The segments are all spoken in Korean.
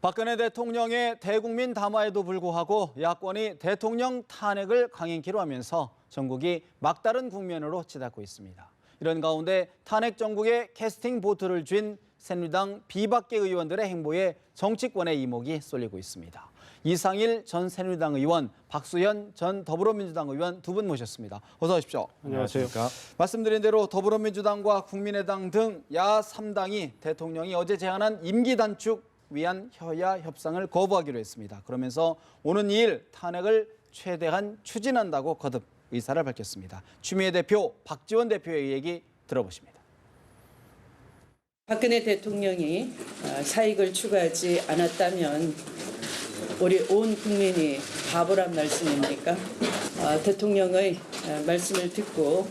박근혜 대통령의 대국민 담화에도 불구하고 야권이 대통령 탄핵을 강행키로 하면서 전국이 막다른 국면으로 치닫고 있습니다. 이런 가운데 탄핵 정국에 캐스팅 보트를 쥔 새누리당 비박계 의원들의 행보에 정치권의 이목이 쏠리고 있습니다. 이상일 전 새누리당 의원, 박수현 전 더불어민주당 의원 두 분 모셨습니다. 어서 오십시오. 안녕하세요. 말씀드린 대로 더불어민주당과 국민의당 등 야3당이 대통령이 어제 제안한 임기 단축 위한 여야 협상을 거부하기로 했습니다. 그러면서 오는 2일 탄핵을 최대한 추진한다고 거듭 의사를 밝혔습니다. 추미애 대표, 박지원 대표의 얘기 들어보십니다. 박근혜 대통령이 사익을 추구하지 않았다면 우리 온 국민이 바보란 말씀입니까? 대통령의 말씀을 듣고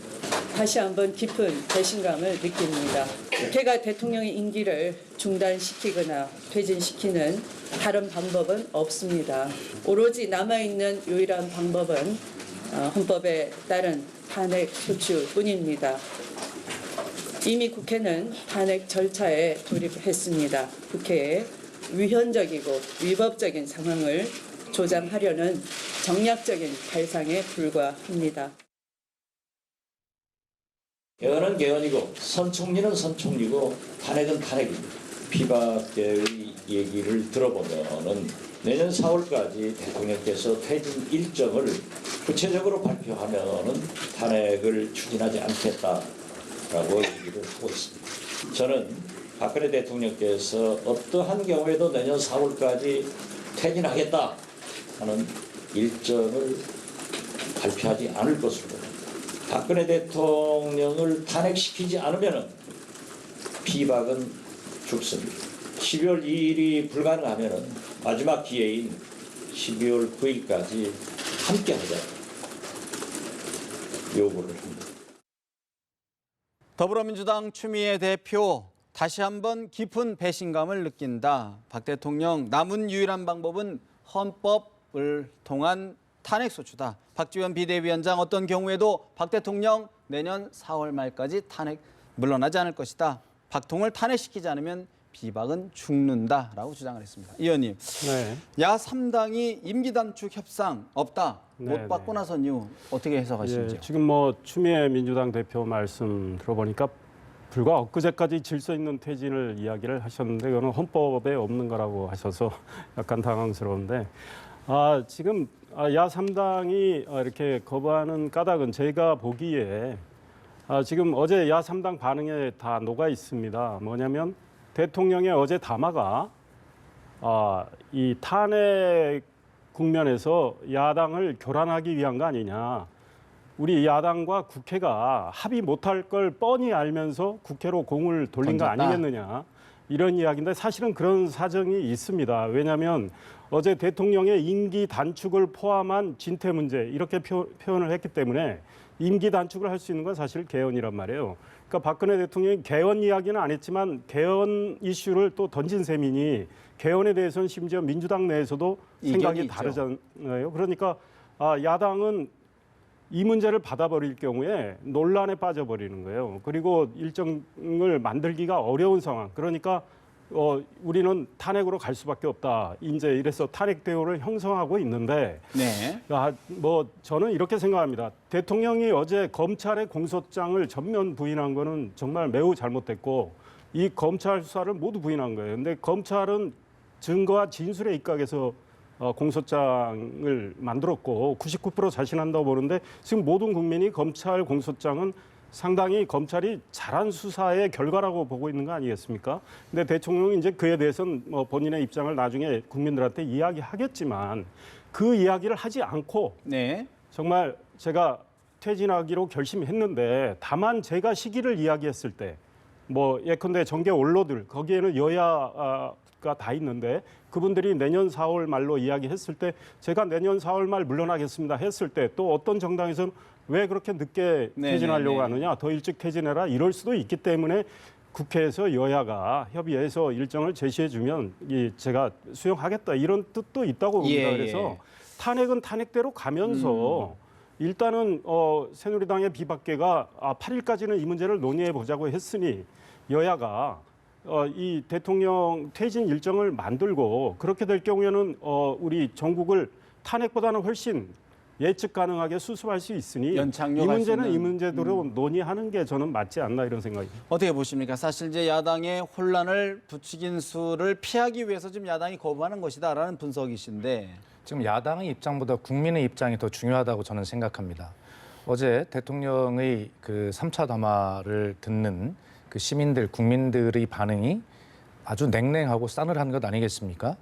다시 한번 깊은 배신감을 느낍니다. 국회가 대통령의 임기를 중단시키거나 퇴진시키는 다른 방법은 없습니다. 오로지 남아있는 유일한 방법은 헌법에 따른 탄핵 소추뿐입니다. 이미 국회는 탄핵 절차에 돌입했습니다. 국회에 위헌적이고 위법적인 상황을 조장하려는 정략적인 발상에 불과합니다. 개헌은 개헌이고 선총리는 선총리고 탄핵은 탄핵입니다. 비박계의 얘기를 들어보면은 내년 4월까지 대통령께서 퇴진 일정을 구체적으로 발표하면은 탄핵을 추진하지 않겠다라고 얘기를 하고 있습니다. 저는 박근혜 대통령께서 어떠한 경우에도 내년 4월까지 퇴진하겠다 하는 일정을 발표하지 않을 것으로 봅니다. 박근혜 대통령을 탄핵시키지 않으면 비박은 죽습니다. 12월 2일이 불가능하면 마지막 기회인 12월 9일까지 함께하자 요구를 합니다. 더불어민주당 추미애 대표, 다시 한번 깊은 배신감을 느낀다. 박 대통령, 남은 유일한 방법은 헌법을 통한 탄핵소추다. 박지원 비대위원장, 어떤 경우에도 박 대통령 내년 4월 말까지 탄핵 물러나지 않을 것이다. 박통을 탄핵시키지 않으면 비박은 죽는다라고 주장을 했습니다. 의원님, 야3당이 임기 단축 협상 없다. 못 받고 나선 이유 어떻게 해석하시는지요? 지금 추미애 민주당 대표 말씀 들어보니까 불과 엊그제까지 질서 있는 퇴진을 이야기를 하셨는데 그거는 헌법에 없는 거라고 하셔서 약간 당황스러운데 지금 야3당이 이렇게 거부하는 까닭은 제가 보기에 지금 어제 야3당 반응에 다 녹아 있습니다. 뭐냐면 대통령의 어제 담화가 이 탄핵 국면에서 야당을 교란하기 위한 거 아니냐. 우리 야당과 국회가 합의 못할 걸 뻔히 알면서 국회로 공을 돌린 거 아니겠느냐. 이런 이야기인데 사실은 그런 사정이 있습니다. 왜냐하면 어제 대통령의 임기 단축을 포함한 진퇴 문제 이렇게 표현을 했기 때문에 임기 단축을 할 수 있는 건 사실 개헌이란 말이에요. 그러니까 박근혜 대통령이 개헌 이야기는 안 했지만 개헌 이슈를 또 던진 셈이니 개헌에 대해서는 심지어 민주당 내에서도 생각이 다르잖아요. 그러니까 야당은 이 문제를 받아버릴 경우에 논란에 빠져버리는 거예요. 그리고 일정을 만들기가 어려운 상황. 그러니까 우리는 탄핵으로 갈 수밖에 없다. 이제 이래서 탄핵 대우를 형성하고 있는데 저는 이렇게 생각합니다. 대통령이 어제 검찰의 공소장을 전면 부인한 거는 정말 매우 잘못됐고 이 검찰 수사를 모두 부인한 거예요. 근데 검찰은 증거와 진술에 입각해서 공소장을 만들었고 99% 자신한다고 보는데 지금 모든 국민이 검찰 공소장은 상당히 검찰이 잘한 수사의 결과라고 보고 있는 거 아니겠습니까? 근데 대통령이 이제 그에 대해서는 본인의 입장을 나중에 국민들한테 이야기하겠지만 그 이야기를 하지 않고 정말 제가 퇴진하기로 결심했는데 다만 제가 시기를 이야기했을 때 예컨대 정계 원로들 거기에는 여야가 다 있는데 그분들이 내년 4월 말로 이야기했을 때 제가 내년 4월 말 물러나겠습니다 했을 때 또 어떤 정당에서는 왜 그렇게 늦게 퇴진하려고 하느냐 더 일찍 퇴진해라 이럴 수도 있기 때문에 국회에서 여야가 협의해서 일정을 제시해주면 제가 수용하겠다 이런 뜻도 있다고 봅니다. 그래서 탄핵은 탄핵대로 가면서 일단은 새누리당의 비박계가 8일까지는 이 문제를 논의해 보자고 했으니 여야가 이 대통령 퇴진 일정을 만들고 그렇게 될 경우에는 우리 전국을 탄핵보다는 훨씬 예측 가능하게 수습할 수 있으니 연착륙 이 할수 문제는 있는. 이 문제대로 논의하는 게 저는 맞지 않나 이런 생각입니다. 어떻게 보십니까? 사실 이제 야당의 혼란을 부추긴수를 피하기 위해서 지금 야당이 거부하는 것이다라는 분석이신데 지금 야당의 입장보다 국민의 입장이 더 중요하다고 저는 생각합니다. 어제 대통령의 그 3차 담화를 듣는 그 시민들, 국민들의 반응이 아주 냉랭하고 싸늘한 것 아니겠습니까?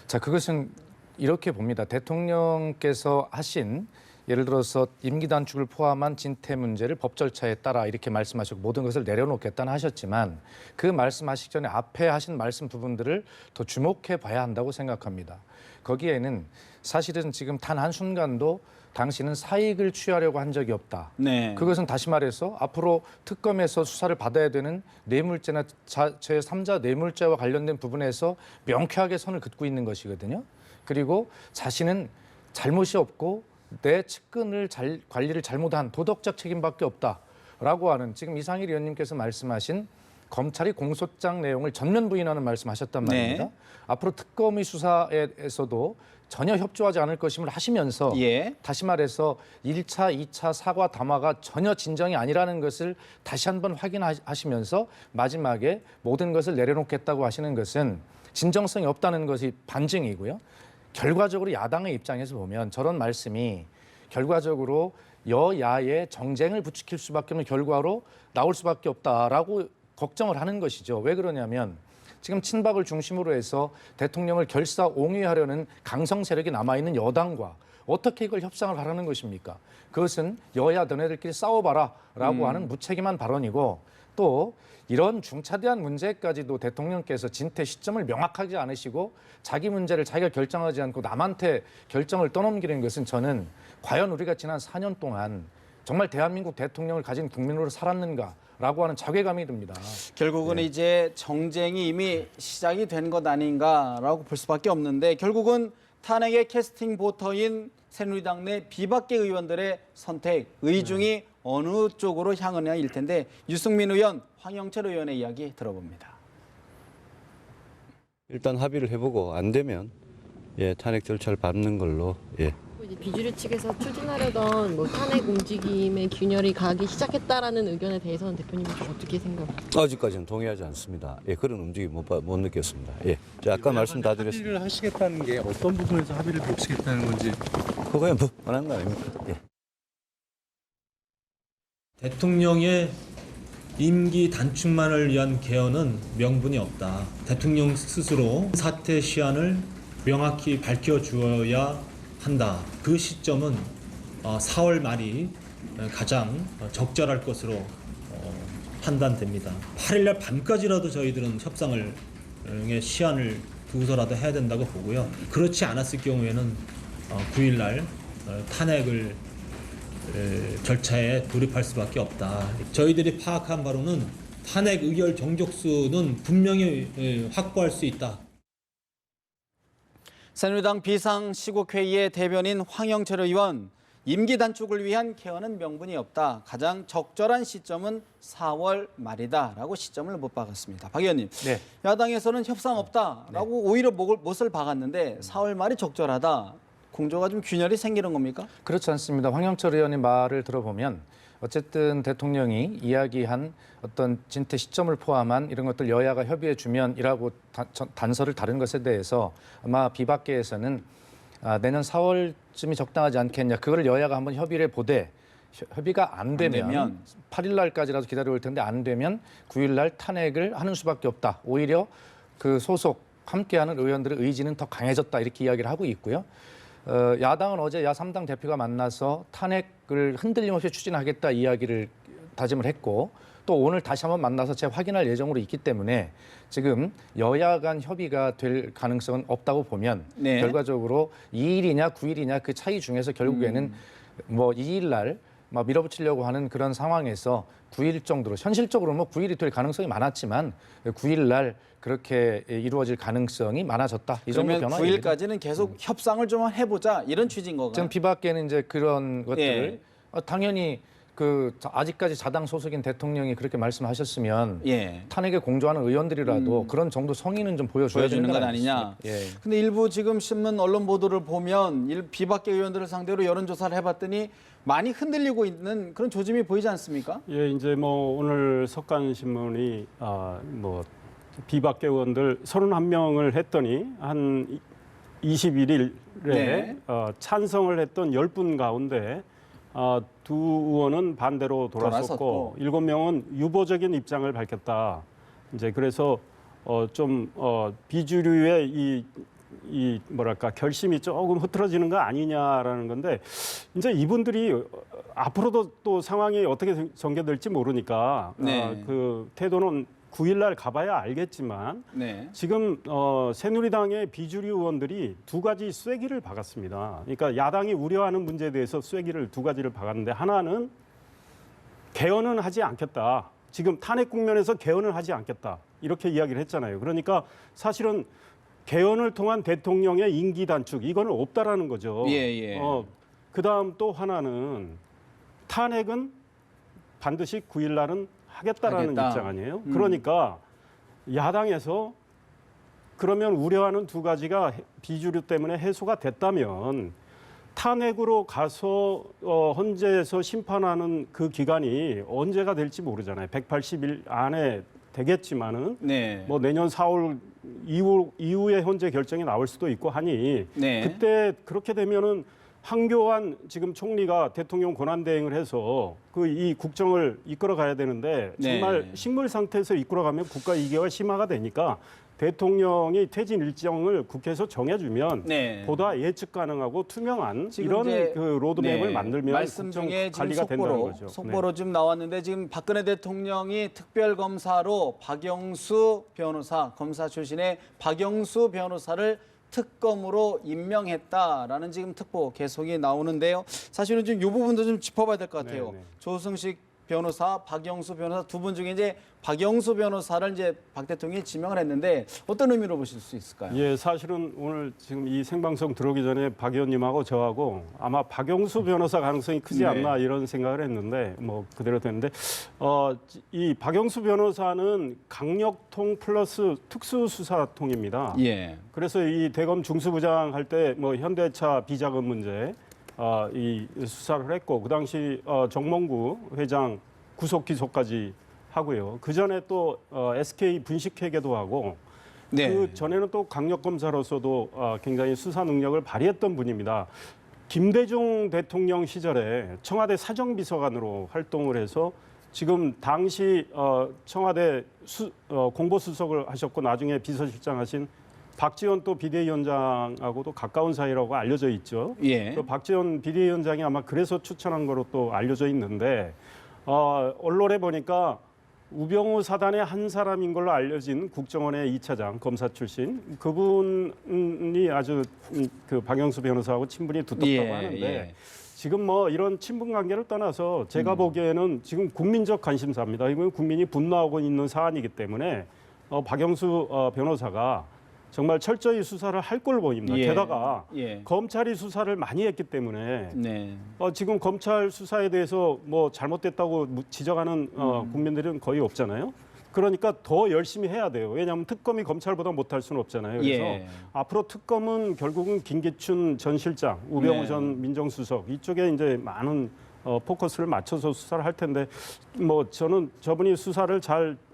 자, 그것은 이렇게 봅니다. 대통령께서 하신 예를 들어서 임기 단축을 포함한 진퇴 문제를 법 절차에 따라 이렇게 말씀하셨고 모든 것을 내려놓겠다는 하셨지만 그 말씀하시기 전에 앞에 하신 말씀 부분들을 더 주목해 봐야 한다고 생각합니다. 거기에는 사실은 지금 단 한순간도 당신은 사익을 취하려고 한 적이 없다. 네. 그것은 다시 말해서 앞으로 특검에서 수사를 받아야 되는 뇌물죄나 제3자 뇌물죄와 관련된 부분에서 명쾌하게 선을 긋고 있는 것이거든요. 그리고 자신은 잘못이 없고 내 측근을 관리를 잘못한 도덕적 책임밖에 없다라고 하는 지금 이상일 의원님께서 말씀하신 검찰이 공소장 내용을 전면 부인하는 말씀하셨단 말입니다. 네. 앞으로 특검의 수사에서도 전혀 협조하지 않을 것임을 하시면서 예. 다시 말해서 1차, 2차 사과 담화가 전혀 진정이 아니라는 것을 다시 한번 확인하시면서 마지막에 모든 것을 내려놓겠다고 하시는 것은 진정성이 없다는 것이 반증이고요. 결과적으로 야당의 입장에서 보면 저런 말씀이 결과적으로 여야의 정쟁을 부추길 수밖에 없는 결과로 나올 수밖에 없다라고 걱정을 하는 것이죠. 왜 그러냐면 지금 친박을 중심으로 해서 대통령을 결사옹위하려는 강성 세력이 남아있는 여당과 어떻게 이걸 협상을 하라는 것입니까? 그것은 여야 너네들끼리 싸워봐라라고 하는 무책임한 발언이고 또 이런 중차대한 문제까지도 대통령께서 진퇴 시점을 명확하지 않으시고 자기 문제를 자기가 결정하지 않고 남한테 결정을 떠넘기는 것은 저는 과연 우리가 지난 4년 동안 정말 대한민국 대통령을 가진 국민으로 살았는가라고 하는 자괴감이 듭니다. 결국은 이제 정쟁이 이미 시작이 된 것 아닌가라고 볼 수밖에 없는데 결국은 탄핵의 캐스팅 보터인 새누리당 내 비박계 의원들의 선택, 의중이 어느 쪽으로 향하냐일 텐데 유승민 의원, 황영철 의원의 이야기 들어봅니다. 일단 합의를 해보고 안 되면 탄핵 절차를 밟는 걸로 이제 비주류 측에서 추진하려던 뭐 탄핵 움직임의 균열이 가기 시작했다라는 의견에 대해서는 대표님은 좀 어떻게 생각하세요? 아직까지는 동의하지 않습니다. 그런 움직임 못 느꼈습니다. 자, 아까 말씀 다 드렸습니다. 합의를 하시겠다는 게 어떤 부분에서 합의를 보시겠다는 건지. 그거야 뭐 원하는 거 아닙니까? 대통령의 임기 단축만을 위한 개헌은 명분이 없다. 대통령 스스로 사퇴 시한을 명확히 밝혀주어야 한다. 그 시점은 4월 말이 가장 적절할 것으로 판단됩니다. 8일날 밤까지라도 저희들은 협상을 시한을 두고서라도 해야 된다고 보고요. 그렇지 않았을 경우에는 9일날 탄핵을 절차에 돌입할 수밖에 없다. 저희들이 파악한 바로는 탄핵 의결 정족수는 분명히 확보할 수 있다. 새누리당 비상시국회의의 대변인 황영철 의원, 임기 단축을 위한 개헌은 명분이 없다. 가장 적절한 시점은 4월 말이다라고 시점을 못 박았습니다. 박 의원님, 네. 야당에서는 협상 없다라고 오히려 못을 박았는데 4월 말이 적절하다. 공조가 좀 균열이 생기는 겁니까? 그렇지 않습니다. 황영철 의원의 말을 들어보면 어쨌든 대통령이 이야기한 어떤 진퇴 시점을 포함한 이런 것들 여야가 협의해 주면이라고 단서를 다른 것에 대해서 아마 비박계에서는 내년 4월쯤이 적당하지 않겠냐. 그거를 여야가 한번 협의를 해보되 협의가 안 되면 8일 날까지라도 기다려올 텐데 안 되면 9일 날 탄핵을 하는 수밖에 없다. 오히려 그 소속 함께하는 의원들의 의지는 더 강해졌다. 이렇게 이야기를 하고 있고요. 야당은 어제 야3당 대표가 만나서 탄핵을 흔들림 없이 추진하겠다 이야기를 다짐을 했고 또 오늘 다시 한번 만나서 재확인할 예정으로 있기 때문에 지금 여야 간 협의가 될 가능성은 없다고 보면 네. 결과적으로 2일이냐 9일이냐 그 차이 중에서 결국에는 뭐 2일 날 막 밀어붙이려고 하는 그런 상황에서 9일 정도로 현실적으로 뭐 9일이 될 가능성이 많았지만 9일 날 그렇게 이루어질 가능성이 많아졌다. 이 정도 그러면 변화. 9일까지는 계속 협상을 좀 해보자 이런 취지인 거가요? 지금 비박계는 이제 그런 것들을 당연히 아직까지 자당 소속인 대통령이 그렇게 말씀하셨으면 예. 탄핵에 공조하는 의원들이라도 그런 정도 성의는 좀 보여줘야 보여주는 되는 건 건 아니냐. 예. 근데 일부 지금 신문 언론 보도를 보면 비박계 의원들을 상대로 여론조사를 해봤더니 많이 흔들리고 있는 그런 조짐이 보이지 않습니까? 예, 이제 뭐 오늘 석간 신문이 뭐 비박계 의원들 31명을 했더니 한 21일에 네. 찬성을 했던 10분 가운데 두 의원은 반대로 돌아섰고 7명은 유보적인 입장을 밝혔다. 이제 그래서 비주류의 이 뭐랄까 결심이 조금 흐트러지는 거 아니냐라는 건데 이제 이분들이 앞으로도 또 상황이 어떻게 전개될지 모르니까 네. 그 태도는 9일날 가봐야 알겠지만 네. 지금 새누리당의 비주류 의원들이 두 가지 쐐기를 박았습니다. 그러니까 야당이 우려하는 문제에 대해서 쐐기를 두 가지를 박았는데 하나는 개헌은 하지 않겠다. 지금 탄핵 국면에서 개헌을 하지 않겠다. 이렇게 이야기를 했잖아요. 그러니까 사실은 개헌을 통한 대통령의 임기 단축 이거는 없다라는 거죠. 예. 그다음 또 하나는 탄핵은 반드시 9일 날은 하겠다라는 하겠다. 입장 아니에요. 그러니까 야당에서 그러면 우려하는 두 가지가 비주류 때문에 해소가 됐다면 탄핵으로 가서 헌재에서 심판하는 그 기간이 언제가 될지 모르잖아요. 180일 안에 되겠지만은 네. 뭐 내년 4월 이후에 헌재 결정이 나올 수도 있고 하니 네. 그때 그렇게 되면은 황교안 지금 총리가 대통령 권한 대행을 해서 이 국정을 이끌어 가야 되는데 정말 네. 식물 상태에서 이끌어 가면 국가 이계가 심화가 되니까 대통령이 퇴진 일정을 국회에서 정해주면 네. 보다 예측 가능하고 투명한 지금 이런 이제 그 로드맵을 네, 만들면 말씀 국정 중에 지금 관리가 된다는 거죠. 속보로 좀 나왔는데 지금 박근혜 대통령이 특별검사로 박영수 변호사, 검사 출신의 박영수 변호사를 특검으로 임명했다라는 지금 특보 계속이 나오는데요. 사실은 좀 이 부분도 좀 짚어봐야 될 것 같아요. 네. 조승식 변호사, 박영수 변호사 두 분 중에 이제 박영수 변호사를 이제 박 대통령이 지명을 했는데 어떤 의미로 보실 수 있을까요? 예, 사실은 오늘 지금 이 생방송 들어오기 전에 박 의원님하고 저하고 아마 박영수 변호사 가능성이 크지 네. 않나 이런 생각을 했는데 뭐 그대로 됐는데 이 박영수 변호사는 강력통 플러스 특수수사통입니다. 예. 그래서 이 대검 중수부장 할 때 뭐 현대차 비자금 문제 이 수사를 했고 그 당시 정몽구 회장 구속 기소까지 하고요. 그 전에 또 SK 분식회계도 하고 네. 그 전에는 또 강력 검사로서도 굉장히 수사 능력을 발휘했던 분입니다. 김대중 대통령 시절에 청와대 사정비서관으로 활동을 해서 지금 당시 청와대 공보수석을 하셨고 나중에 비서실장 하신 박지원 또 비대위원장하고도 가까운 사이라고 알려져 있죠. 예. 그 박지원 비대위원장이 아마 그래서 추천한 거로 또 알려져 있는데 언론에 보니까 우병우 사단의 한 사람인 걸로 알려진 국정원의 2차장 검사 출신 그분이 아주 그 박영수 변호사하고 친분이 두텁다고 하는데 지금 뭐 이런 친분 관계를 떠나서 제가 보기에는 지금 국민적 관심사입니다. 이건 국민이 분노하고 있는 사안이기 때문에 박영수 변호사가 정말 철저히 수사를 할 걸로 보입니다. 게다가 검찰이 수사를 많이 했기 때문에 지금 검찰 수사에 대해서 뭐 잘못됐다고 지적하는 국민들은 거의 없잖아요. 그러니까 더 열심히 해야 돼요. 왜냐하면 특검이 검찰보다 못할 수는 없잖아요. 그래서 앞으로 특검은 결국은 김기춘 전 실장, 우병우 전 민정수석 이쪽에 이제 많은 포커스를 맞춰서 수사를 할 텐데 뭐 저는 저분이 수사를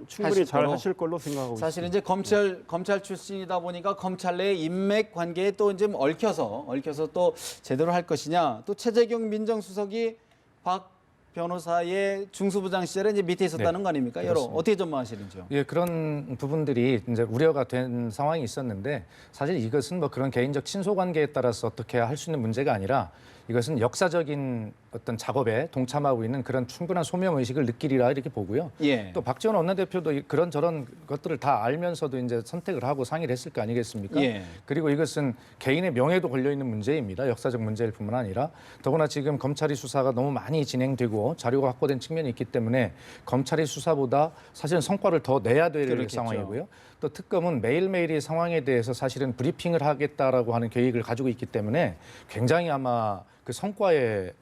충분히 잘 하실 걸로 생각하고 사실 있습니다. 이제 검찰 출신이다 보니까 검찰 내 인맥 관계에 또 이제 얽혀서 또 제대로 할 것이냐. 또 최재경 민정수석이 박 변호사의 중수부장 시절에 이제 밑에 있었다는 거 아닙니까? 여러 어떻게 전망하시는지요? 예, 그런 부분들이 이제 우려가 된 상황이 있었는데 사실 이것은 뭐 그런 개인적 친소 관계에 따라서 어떻게 할 수 있는 문제가 아니라 이것은 역사적인 어떤 작업에 동참하고 있는 그런 충분한 소명 의식을 느끼리라 이렇게 보고요. 또 박지원 원내대표도 그런 저런 것들을 다 알면서도 이제 선택을 하고 상의를 했을 거 아니겠습니까? 그리고 이것은 개인의 명예도 걸려 있는 문제입니다. 역사적 문제일 뿐만 아니라 더구나 지금 검찰이 수사가 너무 많이 진행되고 자료가 확보된 측면이 있기 때문에 검찰의 수사보다 사실은 성과를 더 내야 될 상황이고요. 또 특검은 매일매일의 상황에 대해서 사실은 브리핑을 하겠다라고 하는 계획을 가지고 있기 때문에 굉장히 아마 그 성과에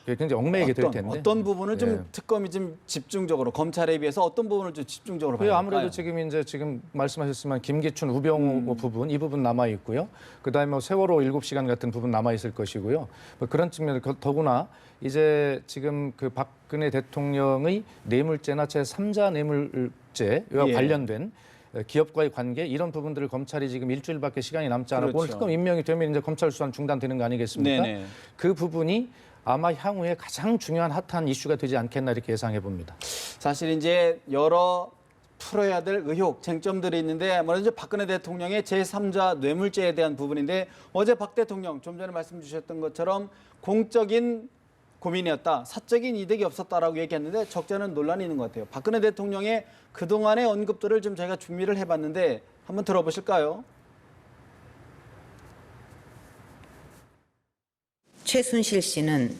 굉장히 얽매이게 될 텐데. 어떤 부분을 좀 예. 특검이 좀 집중적으로 검찰에 비해서 어떤 부분을 좀 집중적으로 봐야 할까요? 아무래도 지금 말씀하셨지만 김기춘, 우병우 부분 이 부분 남아 있고요. 그다음에 뭐 세월호 7시간 같은 부분 남아 있을 것이고요. 뭐 그런 측면을 더구나 이제 지금 그 박근혜 대통령의 뇌물죄나 제3자 뇌물죄와 예. 관련된 기업과의 관계 이런 부분들을 검찰이 지금 일주일밖에 시간이 남지 않았고 오늘 그렇죠. 특검 임명이 되면 이제 검찰 수사는 중단되는 거 아니겠습니까? 네네. 그 부분이 아마 향후에 가장 중요한 핫한 이슈가 되지 않겠나 이렇게 예상해 봅니다. 사실 이제 여러 풀어야 될 의혹, 쟁점들이 있는데 먼저 박근혜 대통령의 제3자 뇌물죄에 대한 부분인데 어제 박 대통령 좀 전에 말씀 주셨던 것처럼 공적인 고민이었다, 사적인 이득이 없었다라고 얘기했는데 적잖은 논란이 있는 것 같아요. 박근혜 대통령의 그동안의 언급들을 좀 저희가 준비를 해봤는데 한번 들어보실까요? 최순실 씨는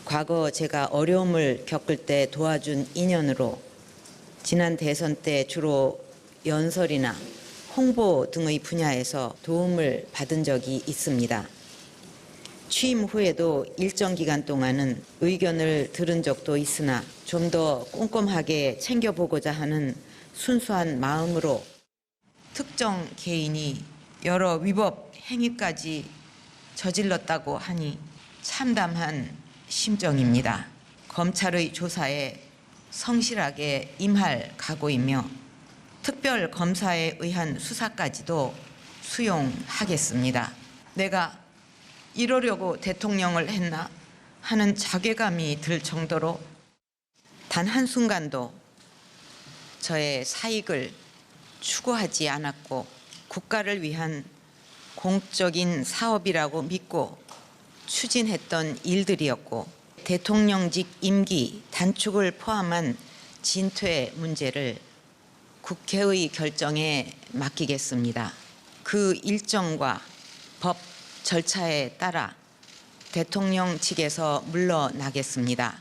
과거 제가 어려움을 겪을 때 도와준 인연으로 지난 대선 때 주로 연설이나 홍보 등의 분야에서 도움을 받은 적이 있습니다. 취임 후에도 일정 기간 동안은 의견을 들은 적도 있으나 좀 더 꼼꼼하게 챙겨보고자 하는 순수한 마음으로 특정 개인이 여러 위법 행위까지 저질렀다고 하니 참담한 심정입니다. 검찰의 조사에 성실하게 임할 각오이며 특별 검사에 의한 수사까지도 수용하겠습니다. 내가 이러려고 대통령을 했나 하는 자괴감이 들 정도로 단 한순간도 저의 사익을 추구하지 않았고 국가를 위한 공적인 사업이라고 믿고 추진했던 일들이었고 대통령직 임기 단축을 포함한 진퇴 문제를 국회의 결정에 맡기겠습니다. 그 일정과 법 절차에 따라 대통령 측에서 물러나겠습니다.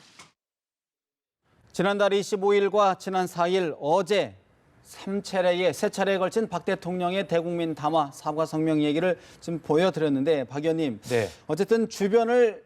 지난달 25일과 지난 4일 어제 세 차례에 걸친 박 대통령의 대국민 담화 사과 성명 얘기를 지금 보여드렸는데 박 의원님, 네. 어쨌든 주변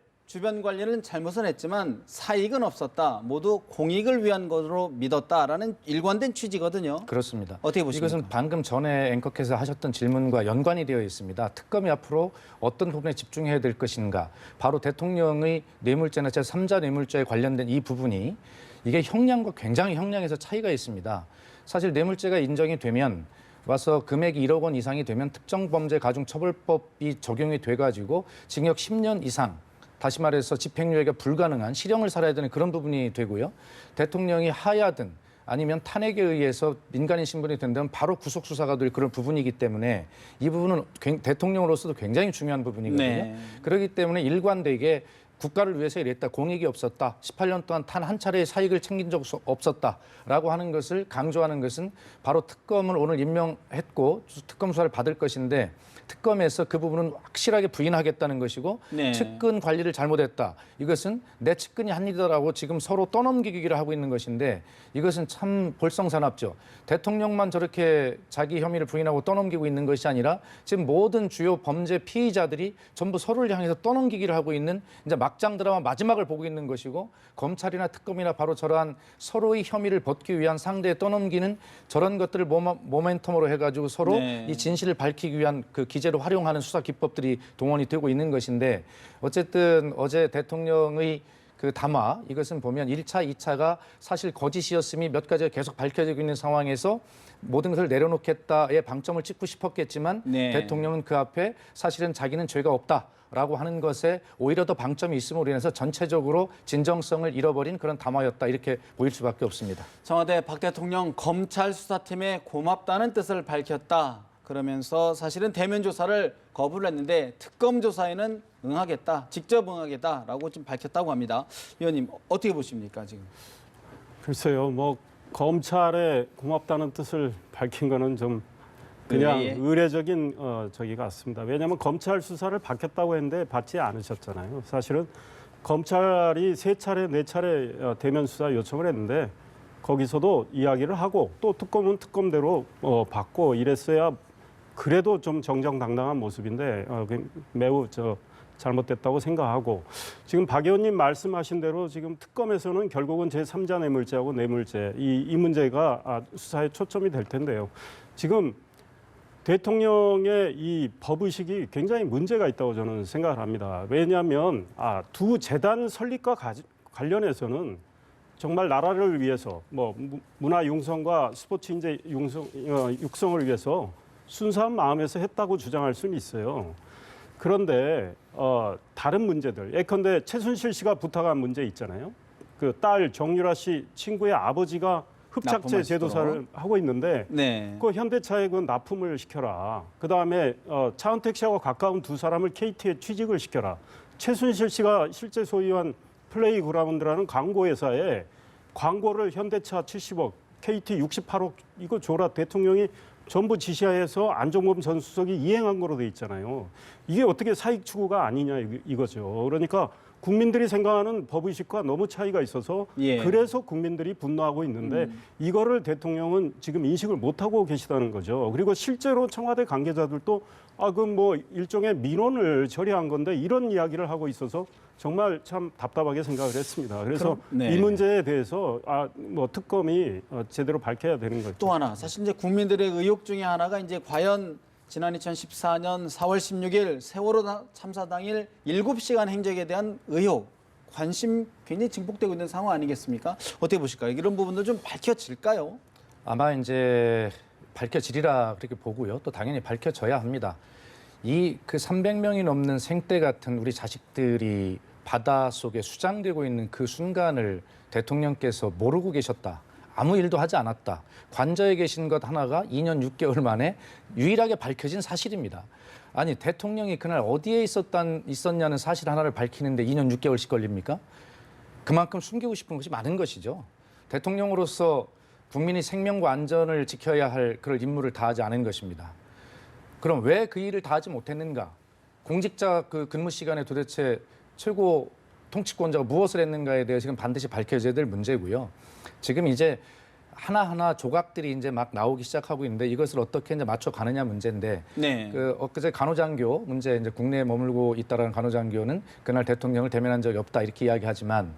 관리는 잘못은 했지만 사익은 없었다. 모두 공익을 위한 것으로 믿었다라는 일관된 취지거든요. 그렇습니다. 어떻게 보십니까? 이것은 방금 전에 앵커께서 하셨던 질문과 연관이 되어 있습니다. 특검이 앞으로 어떤 부분에 집중해야 될 것인가. 바로 대통령의 뇌물죄나 제3자 뇌물죄에 관련된 이 부분이 이게 형량과 굉장히 형량에서 차이가 있습니다. 사실 뇌물죄가 인정이 되면 와서 금액이 1억 원 이상이 되면 특정범죄가중처벌법이 적용이 돼가지고 징역 10년 이상, 다시 말해서 집행유예가 불가능한 실형을 살아야 되는 그런 부분이 되고요. 대통령이 하야든 아니면 탄핵에 의해서 민간인 신분이 된다면 바로 구속 수사가 될 그런 부분이기 때문에 이 부분은 대통령으로서도 굉장히 중요한 부분이거든요. 네. 그렇기 때문에 일관되게 국가를 위해서 일했다, 공익이 없었다, 18년 동안 단 한 차례의 사익을 챙긴 적 없었다라고 하는 것을 강조하는 것은 바로 특검을 오늘 임명했고 특검 수사를 받을 것인데 특검에서 그 부분은 확실하게 부인하겠다는 것이고 네. 측근 관리를 잘못했다. 이것은 내 측근이 한 일이라고 지금 서로 떠넘기기를 하고 있는 것인데 이것은 참 볼썽사납죠. 대통령만 저렇게 자기 혐의를 부인하고 떠넘기고 있는 것이 아니라 지금 모든 주요 범죄 피의자들이 전부 서로를 향해서 떠넘기기를 하고 있는 이제 막장 드라마 마지막을 보고 있는 것이고 검찰이나 특검이나 바로 저러한 서로의 혐의를 벗기 위한 상대에 떠넘기는 저런 것들을 모멘텀으로 해가지고 서로 네. 이 진실을 밝히기 위한 그 기재로 활용하는 수사 기법들이 동원이 되고 있는 것인데 어쨌든 어제 대통령의 그 담화 이것은 보면 1차, 2차가 사실 거짓이었음이 몇 가지가 계속 밝혀지고 있는 상황에서 모든 것을 내려놓겠다의 방점을 찍고 싶었겠지만 네. 대통령은 그 앞에 사실은 자기는 죄가 없다라고 하는 것에 오히려 더 방점이 있음으로 인해서 전체적으로 진정성을 잃어버린 그런 담화였다 이렇게 보일 수밖에 없습니다. 청와대 박 대통령 검찰 수사팀에 고맙다는 뜻을 밝혔다. 그러면서 사실은 대면 조사를 거부를 했는데 특검 조사에는 응하겠다, 직접 응하겠다라고 좀 밝혔다고 합니다. 의원님 어떻게 보십니까 지금? 글쎄요, 뭐 검찰에 고맙다는 뜻을 밝힌 거는 좀 그냥 예. 의례적인 저기 같습니다. 왜냐하면 검찰 수사를 받겠다고 했는데 받지 않으셨잖아요. 사실은 검찰이 3차례, 4차례 대면 수사 요청을 했는데 거기서도 이야기를 하고 또 특검은 특검대로 받고 이랬어야 그래도 좀 정정당당한 모습인데 매우 잘못됐다고 생각하고 지금 박 의원님 말씀하신 대로 지금 특검에서는 결국은 제3자 뇌물죄하고 뇌물죄 이 문제가 수사에 초점이 될 텐데요. 지금 대통령의 이 법의식이 굉장히 문제가 있다고 저는 생각을 합니다. 왜냐하면 두 재단 설립과 관련해서는 정말 나라를 위해서 뭐 문화 융성과 스포츠 인재 육성을 위해서 순수한 마음에서 했다고 주장할 수는 있어요. 그런데 다른 문제들, 예컨대 최순실 씨가 부탁한 문제 있잖아요. 그 딸 정유라 씨 친구의 아버지가 흡착제 제도사를 하고 있는데 네. 그 현대차에 그 납품을 시켜라. 그다음에 차은택 씨하고 가까운 두 사람을 KT에 취직을 시켜라. 최순실 씨가 실제 소유한 플레이그라운드라는 광고 회사에 광고를 현대차 70억, KT 68억 이거 줘라. 대통령이 전부 지시하에서 안종범 전 수석이 이행한 거로 돼 있잖아요. 이게 어떻게 사익 추구가 아니냐 이거죠. 그러니까 국민들이 생각하는 법의식과 너무 차이가 있어서 그래서 국민들이 분노하고 있는데 이거를 대통령은 지금 인식을 못하고 계시다는 거죠. 그리고 실제로 청와대 관계자들도 그 뭐 일종의 민원을 처리한 건데 이런 이야기를 하고 있어서 정말 참 답답하게 생각을 했습니다. 그래서 이 문제에 대해서 뭐 특검이 제대로 밝혀야 되는 거죠. 또 하나 사실 이제 국민들의 의혹 중에 하나가 이제 과연 지난 2014년 4월 16일 세월호 참사 당일 7시간 행적에 대한 의혹, 관심 굉장히 증폭되고 있는 상황 아니겠습니까? 어떻게 보실까요? 이런 부분도 좀 밝혀질까요? 아마 이제 밝혀지리라 그렇게 보고요. 또 당연히 밝혀져야 합니다. 그 300명이 넘는 생떼 같은 우리 자식들이 바닷속에 수장되고 있는 그 순간을 대통령께서 모르고 계셨다. 아무 일도 하지 않았다. 관저에 계신 것 하나가 2년 6개월 만에 유일하게 밝혀진 사실입니다. 아니 대통령이 그날 어디에 있었냐는 사실 하나를 밝히는데 2년 6개월씩 걸립니까? 그만큼 숨기고 싶은 것이 많은 것이죠. 대통령으로서 국민의 생명과 안전을 지켜야 할 그런 임무를 다하지 않은 것입니다. 그럼 왜 그 일을 다하지 못했는가? 공직자 그 근무 시간에 도대체 최고 통치권자가 무엇을 했는가에 대해 지금 반드시 밝혀져야 될 문제고요. 지금 이제 하나하나 조각들이 이제 막 나오기 시작하고 있는데 이것을 어떻게 이제 맞춰가느냐 문제인데 그 엊그제 간호장교 문제 이제 국내에 머물고 있다라는 간호장교는 그날 대통령을 대면한 적이 없다 이렇게 이야기하지만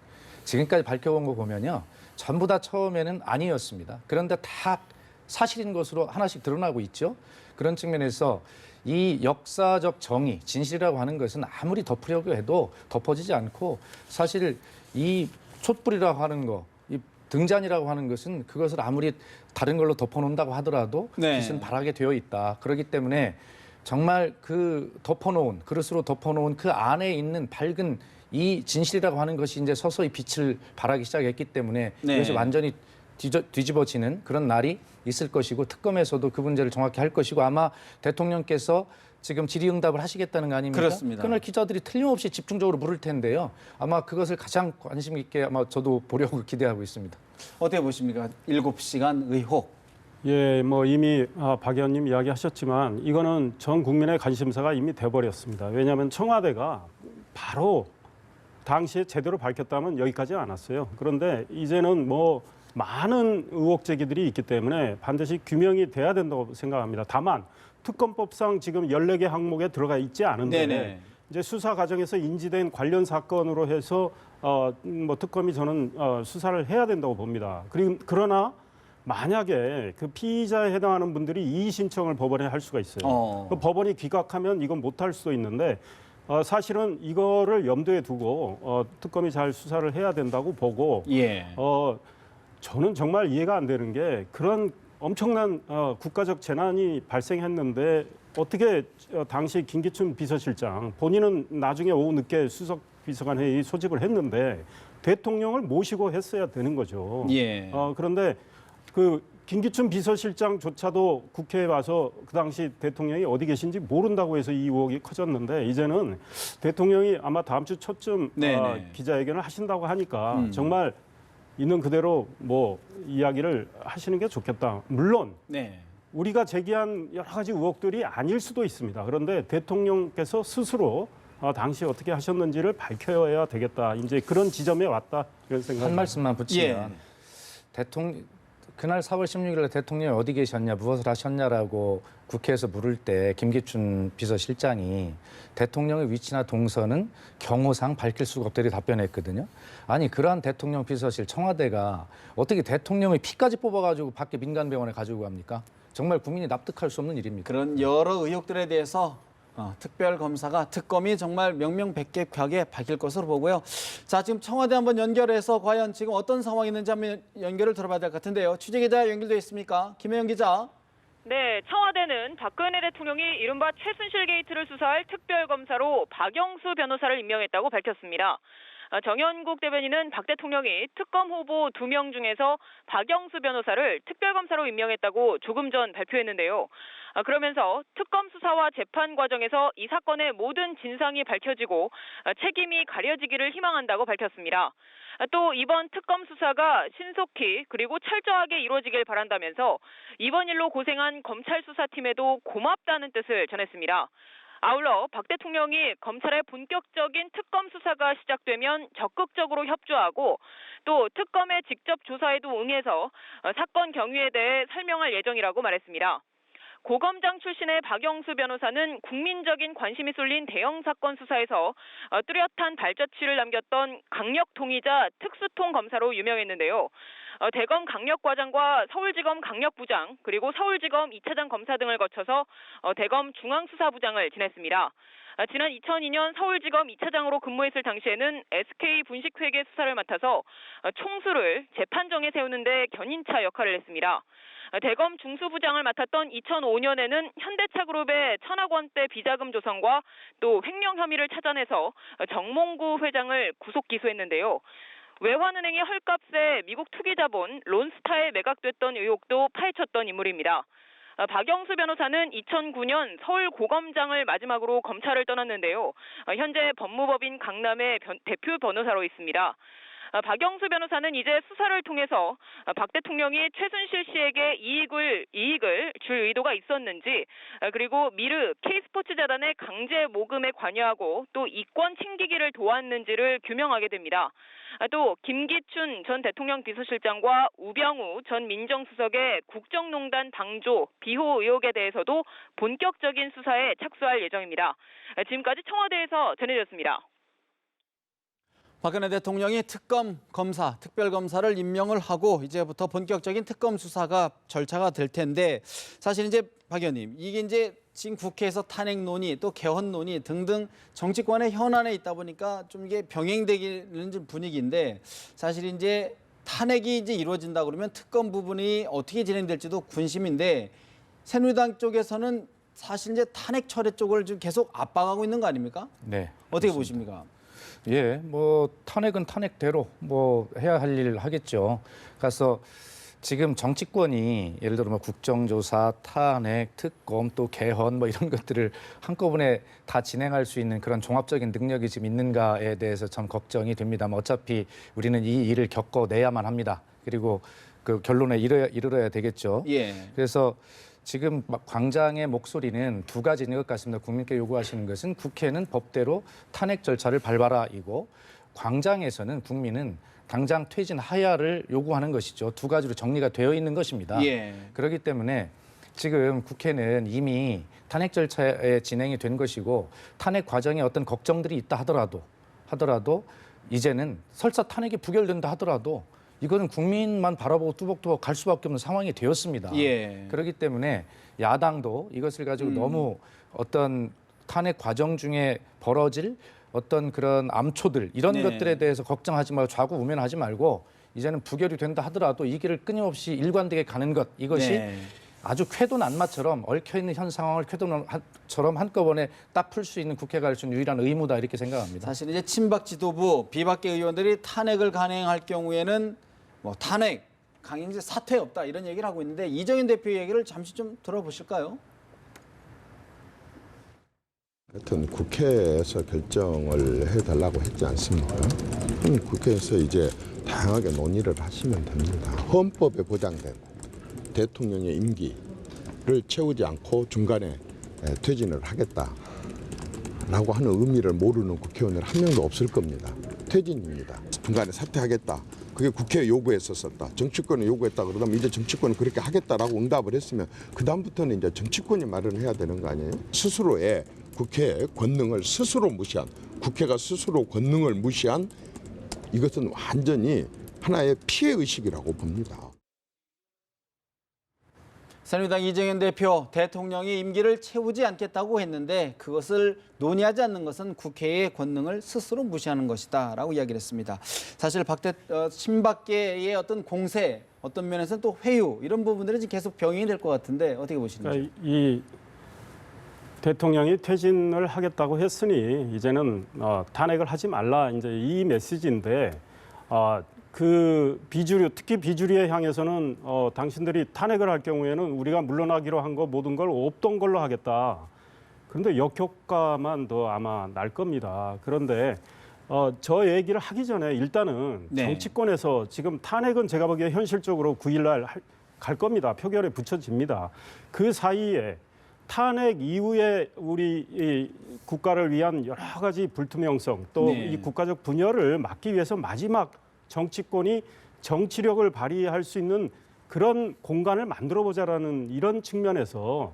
지금까지 밝혀본 거 보면요 전부 다 처음에는 아니었습니다. 그런데 다 사실인 것으로 하나씩 드러나고 있죠. 그런 측면에서 이 역사적 정의, 진실이라고 하는 것은 아무리 덮으려고 해도 덮어지지 않고 사실 이 촛불이라고 하는 거, 이 등잔이라고 하는 것은 그것을 아무리 다른 걸로 덮어놓는다고 하더라도 빛은 발하게 되어 있다. 그렇기 때문에 정말 그 덮어놓은, 그릇으로 덮어놓은 그 안에 있는 밝은 이 진실이라고 하는 것이 이제 서서히 빛을 발하기 시작했기 때문에 이것이 완전히 뒤집어지는 그런 날이 있을 것이고 특검에서도 그 문제를 정확히 할 것이고 아마 대통령께서 지금 질의응답을 하시겠다는 거 아닙니까? 그렇습니다. 그날 기자들이 틀림없이 집중적으로 물을 텐데요. 아마 그것을 가장 관심 있게 아마 저도 보려고 기대하고 있습니다. 어떻게 보십니까? 7시간 의혹. 예, 뭐 이미 박 의원님 이야기하셨지만 이거는 전 국민의 관심사가 이미 돼버렸습니다. 왜냐하면 청와대가 바로 당시에 제대로 밝혔다면 여기까지 안 왔어요. 그런데 이제는 뭐 많은 의혹 제기들이 있기 때문에 반드시 규명이 돼야 된다고 생각합니다. 다만 특검법상 지금 14개 항목에 들어가 있지 않은데 이제 수사 과정에서 인지된 관련 사건으로 해서 뭐 특검이 저는 수사를 해야 된다고 봅니다. 그러나 만약에 그 피의자에 해당하는 분들이 이의 신청을 법원에 할 수가 있어요. 그 법원이 기각하면 이건 못할 수도 있는데 사실은 이거를 염두에 두고 특검이 잘 수사를 해야 된다고 보고 저는 정말 이해가 안 되는 게 그런 엄청난 국가적 재난이 발생했는데 어떻게 당시 김기춘 비서실장 본인은 나중에 오후 늦게 수석 비서관 회의 소집을 했는데 대통령을 모시고 했어야 되는 거죠. 그런데 그 김기춘 비서실장조차도 국회에 와서 그 당시 대통령이 어디 계신지 모른다고 해서 이 의혹이 커졌는데 이제는 대통령이 아마 다음 주 초쯤 기자회견을 하신다고 하니까 정말 있는 그대로 뭐 이야기를 하시는 게 좋겠다. 물론 우리가 제기한 여러 가지 의혹들이 아닐 수도 있습니다. 그런데 대통령께서 스스로 당시 어떻게 하셨는지를 밝혀야 되겠다. 이제 그런 지점에 왔다 이런 생각. 한 말씀만 붙이면 그날 4월 16일 대통령이 어디 계셨냐, 무엇을 하셨냐라고 국회에서 물을 때 김기춘 비서실장이 대통령의 위치나 동선은 경호상 밝힐 수가 없다고 답변했거든요. 아니 그러한 대통령 비서실 청와대가 어떻게 대통령의 피까지 뽑아가지고 밖에 민간병원에 가지고 갑니까? 정말 국민이 납득할 수 없는 일입니다. 그런 여러 의혹들에 대해서 특별검사가 특검이 정말 명명백백하게 밝힐 것으로 보고요. 자, 지금 청와대 한번 연결해서 과연 지금 어떤 상황이 있는지 한번 연결을 들어봐야 될 것 같은데요. 취재기자 연결돼 있습니까? 김혜영 기자. 네, 청와대는 박근혜 대통령이 이른바 최순실 게이트를 수사할 특별검사로 박영수 변호사를 임명했다고 밝혔습니다. 정연국 대변인은 박 대통령이 특검 후보 2명 중에서 박영수 변호사를 특별검사로 임명했다고 조금 전 발표했는데요. 그러면서 특검 수사와 재판 과정에서 이 사건의 모든 진상이 밝혀지고 책임이 가려지기를 희망한다고 밝혔습니다. 또 이번 특검 수사가 신속히 그리고 철저하게 이루어지길 바란다면서 이번 일로 고생한 검찰 수사팀에도 고맙다는 뜻을 전했습니다. 아울러 박 대통령이 검찰의 본격적인 특검 수사가 시작되면 적극적으로 협조하고 또 특검의 직접 조사에도 응해서 사건 경위에 대해 설명할 예정이라고 말했습니다. 고검장 출신의 박영수 변호사는 국민적인 관심이 쏠린 대형 사건 수사에서 뚜렷한 발자취를 남겼던 강력통이자 특수통 검사로 유명했는데요. 대검 강력과장과 서울지검 강력부장 그리고 서울지검 2차장 검사 등을 거쳐서 대검 중앙수사부장을 지냈습니다. 지난 2002년 서울지검 2차장으로 근무했을 당시에는 SK 분식회계 수사를 맡아서 총수를 재판정에 세우는 데 견인차 역할을 했습니다. 대검 중수부장을 맡았던 2005년에는 현대차그룹의 1,000억 원대 비자금 조성과 또 횡령 혐의를 찾아내서 정몽구 회장을 구속 기소했는데요. 외환은행의 헐값에 미국 투기자본 론스타에 매각됐던 의혹도 파헤쳤던 인물입니다. 박영수 변호사는 2009년 서울 고검장을 마지막으로 검찰을 떠났는데요. 현재 법무법인 강남의 대표 변호사로 있습니다. 박영수 변호사는 이제 수사를 통해서 박 대통령이 최순실 씨에게 이익을 줄 의도가 있었는지 그리고 미르 K스포츠재단의 강제 모금에 관여하고 또 이권 챙기기를 도왔는지를 규명하게 됩니다. 또 김기춘 전 대통령 비서실장과 우병우 전 민정수석의 국정농단 방조, 비호 의혹에 대해서도 본격적인 수사에 착수할 예정입니다. 지금까지 청와대에서 전해졌습니다. 박근혜 대통령이 특검 검사, 특별검사를 임명을 하고 이제부터 본격적인 특검 수사가 절차가 될 텐데 사실 이제 박 의원님 이게 이제 지금 국회에서 탄핵 논의 또 개헌 논의 등등 정치권의 현안에 있다 보니까 좀 이게 병행되기는 분위기인데 사실 이제 탄핵이 이제 이루어진다 그러면 특검 부분이 어떻게 진행될지도 군심인데 새누리당 쪽에서는 사실 이제 탄핵 철회 쪽을 좀 계속 압박하고 있는 거 아닙니까? 네. 어떻게 그렇습니다. 보십니까? 예, 뭐 탄핵은 탄핵대로 뭐 해야 할 일 하겠죠. 그래서 지금 정치권이 예를 들어 뭐 국정조사, 탄핵, 특검, 또 개헌 뭐 이런 것들을 한꺼번에 다 진행할 수 있는 그런 종합적인 능력이 지금 있는가에 대해서 참 걱정이 됩니다만 어차피 우리는 이 일을 겪어내야만 합니다. 그리고 그 결론에 이르러야 되겠죠. 예. 그래서 지금 광장의 목소리는 두 가지인 것 같습니다. 국민께 요구하시는 것은 국회는 법대로 탄핵 절차를 밟아라이고 광장에서는 국민은 당장 퇴진 하야를 요구하는 것이죠. 두 가지로 정리가 되어 있는 것입니다. 예. 그렇기 때문에 지금 국회는 이미 탄핵 절차에 진행이 된 것이고 탄핵 과정에 어떤 걱정들이 있다 하더라도 이제는 설사 탄핵이 부결된다 하더라도 이거는 국민만 바라보고 뚜벅뚜벅 갈 수밖에 없는 상황이 되었습니다. 예. 그렇기 때문에 야당도 이것을 가지고 너무 어떤 탄핵 과정 중에 벌어질 어떤 그런 암초들 이런 네. 것들에 대해서 걱정하지 말고 좌구우면하지 말고 이제는 부결이 된다 하더라도 이 길을 끊임없이 일관되게 가는 것 이것이 네. 아주 쾌도난마처럼 얽혀있는 현 상황을 쾌도난처럼 한꺼번에 딱 풀 수 있는 국회가 할 수 있는 유일한 의무다 이렇게 생각합니다. 사실 이제 친박 지도부, 비박계 의원들이 탄핵을 강행할 경우에는 뭐 탄핵, 강행제 사퇴 없다 이런 얘기를 하고 있는데 이정현 대표 얘기를 잠시 좀 들어보실까요? 하여튼 국회에서 결정을 해달라고 했지 않습니까? 그럼 국회에서 이제 다양하게 논의를 하시면 됩니다. 헌법에 보장된 대통령의 임기를 채우지 않고 중간에 퇴진을 하겠다라고 하는 의미를 모르는 국회의원은 한 명도 없을 겁니다. 퇴진입니다. 중간에 사퇴하겠다 그게 국회에 요구했었다. 정치권이 요구했다 그러다면 이제 정치권은 그렇게 하겠다라고 응답을 했으면 그 다음부터는 이제 정치권이 말을 해야 되는 거 아니에요? 스스로의 국회의 권능을 스스로 무시한, 국회가 스스로 권능을 무시한, 이것은 완전히 하나의 피해 의식이라고 봅니다. 새누리당 이정현 대표, 대통령이 임기를 채우지 않겠다고 했는데 그것을 논의하지 않는 것은 국회의 권능을 스스로 무시하는 것이다라고 이야기를 했습니다. 사실 친박계의 어떤 공세, 어떤 면에서는 또 회유 이런 부분들은 지금 계속 병행이 될 것 같은데 어떻게 보시는지? 그러니까 이 대통령이 퇴진을 하겠다고 했으니 이제는 탄핵을 하지 말라, 이제 이 메시지인데 그 비주류, 특히 비주류에 향해서는 당신들이 탄핵을 할 경우에는 우리가 물러나기로 한 거 모든 걸 없던 걸로 하겠다. 그런데 역효과만 더 아마 날 겁니다. 그런데 저 얘기를 하기 전에 일단은 네. 정치권에서 지금 탄핵은 제가 보기에 현실적으로 9일 날 갈 겁니다. 표결에 붙여집니다. 그 사이에 탄핵 이후에 우리 이 국가를 위한 여러 가지 불투명성, 또 이 네. 국가적 분열을 막기 위해서 마지막 정치권이 정치력을 발휘할 수 있는 그런 공간을 만들어보자라는 이런 측면에서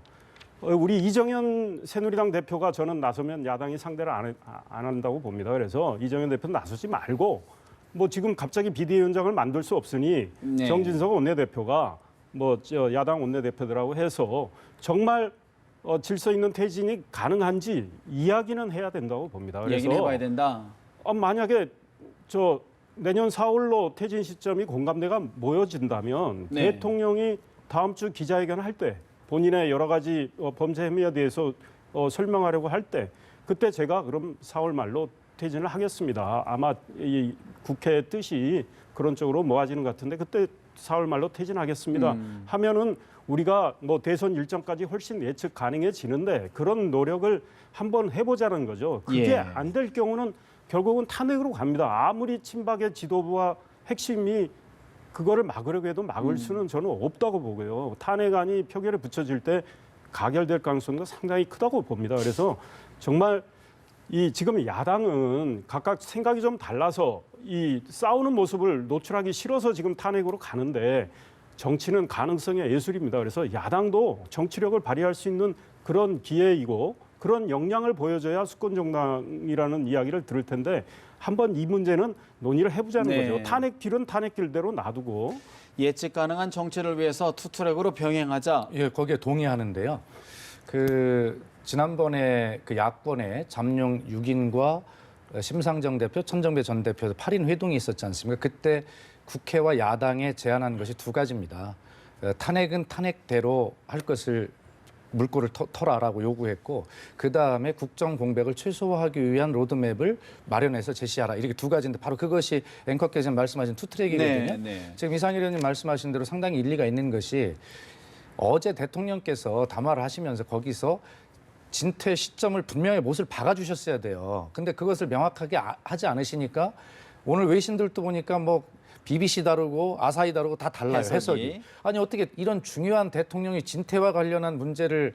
우리 이정현 새누리당 대표가 저는 나서면 야당이 상대를 안 한다고 봅니다. 그래서 이정현 대표는 나서지 말고 뭐 지금 갑자기 비대위원장을 만들 수 없으니 네. 정진석 원내대표가 뭐 야당 원내대표들하고 해서 정말 질서 있는 퇴진이 가능한지 이야기는 해야 된다고 봅니다. 그래서 얘기를 해봐야 된다. 만약에 내년 4월로 퇴진 시점이 공감대가 모여진다면 네. 대통령이 다음 주 기자회견을 할 때 본인의 여러 가지 범죄 혐의에 대해서 설명하려고 할 때 그때 제가 그럼 4월 말로 퇴진을 하겠습니다. 아마 이 국회의 뜻이 그런 쪽으로 모아지는 것 같은데 그때 4월 말로 퇴진하겠습니다. 하면은 우리가 뭐 대선 일정까지 훨씬 예측 가능해지는데 그런 노력을 한번 해보자는 거죠. 그게 예. 안 될 경우는 결국은 탄핵으로 갑니다. 아무리 친박의 지도부와 핵심이 그거를 막으려고 해도 막을 수는 저는 없다고 보고요. 탄핵안이 표결에 붙여질 때 가결될 가능성도 상당히 크다고 봅니다. 그래서 정말 지금 야당은 각각 생각이 좀 달라서 이 싸우는 모습을 노출하기 싫어서 지금 탄핵으로 가는데 정치는 가능성의 예술입니다. 그래서 야당도 정치력을 발휘할 수 있는 그런 기회이고 그런 역량을 보여줘야 수권 정당이라는 이야기를 들을 텐데 한번 이 문제는 논의를 해보자는 네. 거죠. 탄핵길은 탄핵길대로 놔두고 예측 가능한 정치를 위해서 투트랙으로 병행하자. 예, 거기에 동의하는데요. 지난번에 야권의 잠룡 6인과 심상정 대표, 천정배 전 대표 8인 회동이 있었지 않습니까? 그때 국회와 야당에 제안한 것이 두 가지입니다. 탄핵은 탄핵대로 할 것을 물꼬를 터라라고 요구했고 그다음에 국정 공백을 최소화하기 위한 로드맵을 마련해서 제시하라. 이렇게 두 가지인데 바로 그것이 앵커께서 말씀하신 투트랙이거든요. 네. 지금 이상일 의원님 말씀하신 대로 상당히 일리가 있는 것이 어제 대통령께서 담화를 하시면서 거기서 진퇴 시점을 분명히 못을 박아주셨어야 돼요. 근데 그것을 명확하게 하지 않으시니까 오늘 외신들도 보니까 뭐 BBC 다르고 아사히 다르고 다 달라요. 해석이. 아니 어떻게 이런 중요한 대통령의 진퇴와 관련한 문제를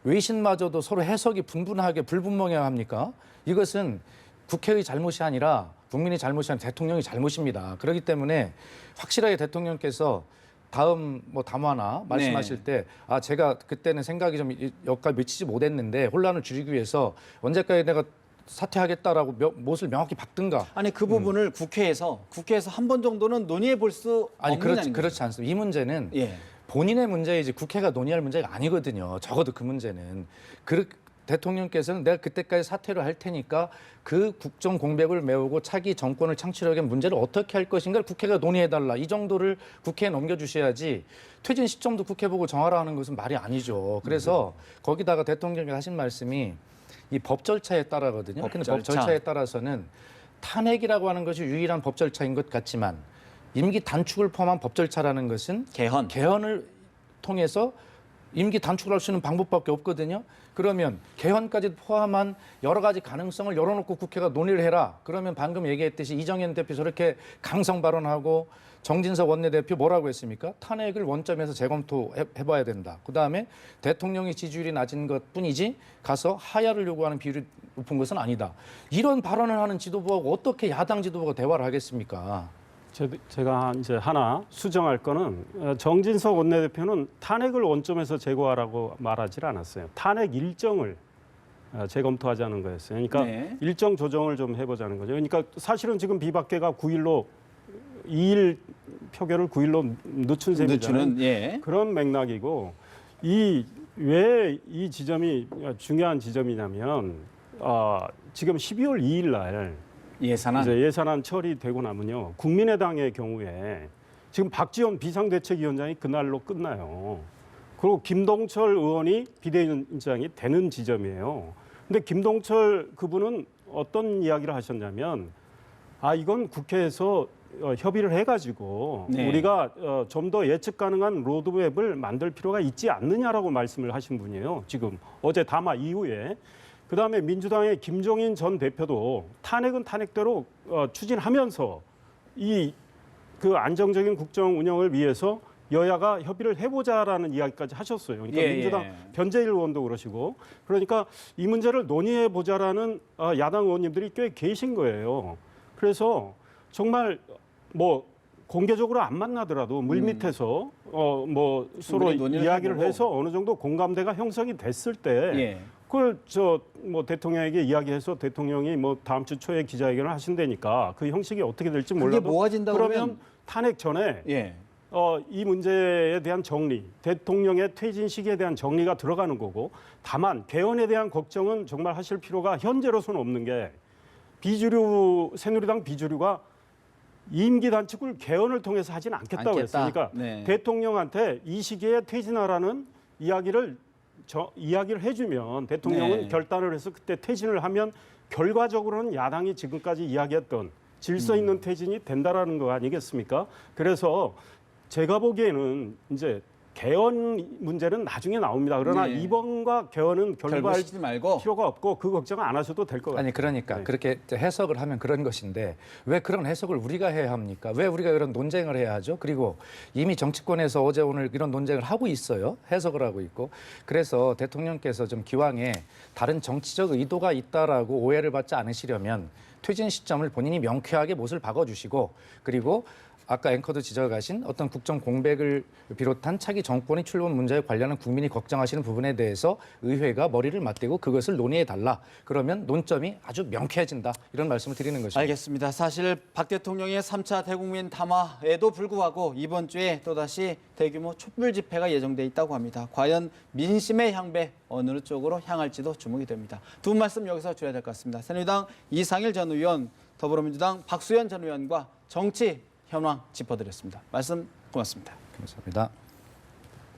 외신마저도 서로 해석이 분분하게 불분명해합니까? 이것은 국회의 잘못이 아니라 국민의 잘못이 아니라 대통령의 잘못입니다. 그렇기 때문에 확실하게 대통령께서 다음 뭐 담화나 말씀하실 때 제가 그때는 생각이 좀 여기까지 미치지 못했는데 혼란을 줄이기 위해서 언제까지 내가 사퇴하겠다라고 못을 명확히 박든가. 아니 그 부분을 국회에서 한 번 정도는 논의해 볼 수 없느냐는 그렇지 않습니다. 이 문제는 본인의 문제이지 국회가 논의할 문제가 아니거든요. 적어도 그 문제는. 대통령께서는 내가 그때까지 사퇴를 할 테니까 그 국정 공백을 메우고 차기 정권을 창출하기 위한 문제를 어떻게 할 것인가를 국회가 논의해달라. 이 정도를 국회에 넘겨주셔야지 퇴진 시점도 국회 보고 정하라 하는 것은 말이 아니죠. 그래서 거기다가 대통령이 하신 말씀이 이 법 절차에 따라거든요. 근데 법 절차에 따라서는 탄핵이라고 하는 것이 유일한 법 절차인 것 같지만 임기 단축을 포함한 법 절차라는 것은 개헌을 통해서 임기 단축을 할 수 있는 방법밖에 없거든요. 그러면 개헌까지 포함한 여러 가지 가능성을 열어놓고 국회가 논의를 해라. 그러면 방금 얘기했듯이 이정현 대표 저렇게 강성 발언하고 정진석 원내대표 뭐라고 했습니까? 탄핵을 원점에서 재검토해봐야 된다. 그다음에 대통령의 지지율이 낮은 것뿐이지 가서 하야를 요구하는 비율이 높은 것은 아니다. 이런 발언을 하는 지도부하고 어떻게 야당 지도부가 대화를 하겠습니까? 제가 이제 하나 수정할 거는 정진석 원내대표는 탄핵을 원점에서 제거하라고 말하지 않았어요. 탄핵 일정을 재검토하자는 거였어요. 그러니까 네. 일정 조정을 좀 해보자는 거죠. 그러니까 사실은 지금 비박계가 9일로 2일 표결을 9일로 늦춘 셈이잖아요. 예. 그런 맥락이고 왜 이 지점이 중요한 지점이냐면 지금 12월 2일 날 예산안. 이제 예산안 처리되고 나면요. 국민의당의 경우에 지금 박지원 비상대책위원장이 그날로 끝나요. 그리고 김동철 의원이 비대위원장이 되는 지점이에요. 근데 김동철 그분은 어떤 이야기를 하셨냐면 이건 국회에서 협의를 해가지고 네. 우리가 좀 더 예측 가능한 로드맵을 만들 필요가 있지 않느냐라고 말씀을 하신 분이에요. 지금 어제 담화 이후에. 그다음에 민주당의 김종인 전 대표도 탄핵은 탄핵대로 추진하면서 그 안정적인 국정 운영을 위해서 여야가 협의를 해보자라는 이야기까지 하셨어요. 그러니까 민주당 변재일 의원도 그러시고 그러니까 이 문제를 논의해보자라는 야당 의원님들이 꽤 계신 거예요. 그래서 정말 뭐 공개적으로 안 만나더라도 물밑에서 뭐 서로 이야기를 해보고. 해서 어느 정도 공감대가 형성이 됐을 때 그걸 뭐 대통령에게 이야기해서 대통령이 뭐 다음 주 초에 기자회견을 하신다니까 그 형식이 어떻게 될지 몰라도 모아진다 그러면 탄핵 전에 이 문제에 대한 정리, 대통령의 퇴진 시기에 대한 정리가 들어가는 거고 다만 개헌에 대한 걱정은 정말 하실 필요가 현재로서는 없는 게 새누리당 비주류가 임기 단축을 개헌을 통해서 하진 않겠다고 했어요. 그러니까 대통령한테 이 시기에 퇴진하라는 이야기를 해주면 대통령은 결단을 해서 그때 퇴진을 하면 결과적으로는 야당이 지금까지 이야기했던 질서 있는 퇴진이 된다라는 거 아니겠습니까? 그래서 제가 보기에는 이제 개헌 문제는 나중에 나옵니다. 그러나 이번과 개헌은 결부할 필요가 없고 그 걱정 안 하셔도 될 것 같아요. 아니 그러니까 그렇게 해석을 하면 그런 것인데 왜 그런 해석을 우리가 해야 합니까? 왜 우리가 이런 논쟁을 해야 하죠? 그리고 이미 정치권에서 어제 오늘 이런 논쟁을 하고 있어요. 해석을 하고 있고. 그래서 대통령께서 좀 기왕에 다른 정치적 의도가 있다라고 오해를 받지 않으시려면 퇴진 시점을 본인이 명쾌하게 못을 박아주시고 그리고 아까 앵커도 지적하신 어떤 국정 공백을 비롯한 차기 정권의 출범 문제에 관련한 국민이 걱정하시는 부분에 대해서 의회가 머리를 맞대고 그것을 논의해달라. 그러면 논점이 아주 명쾌해진다. 이런 말씀을 드리는 것입니다. 알겠습니다. 사실 박 대통령의 3차 대국민 담화에도 불구하고 이번 주에 또다시 대규모 촛불 집회가 예정돼 있다고 합니다. 과연 민심의 향배 어느 쪽으로 향할지도 주목이 됩니다. 두 분 말씀 여기서 드려야 될 것 같습니다. 새누리당 이상일 전 의원, 더불어민주당 박수현 전 의원과 정치 현황 짚어드렸습니다. 말씀 고맙습니다. 감사합니다.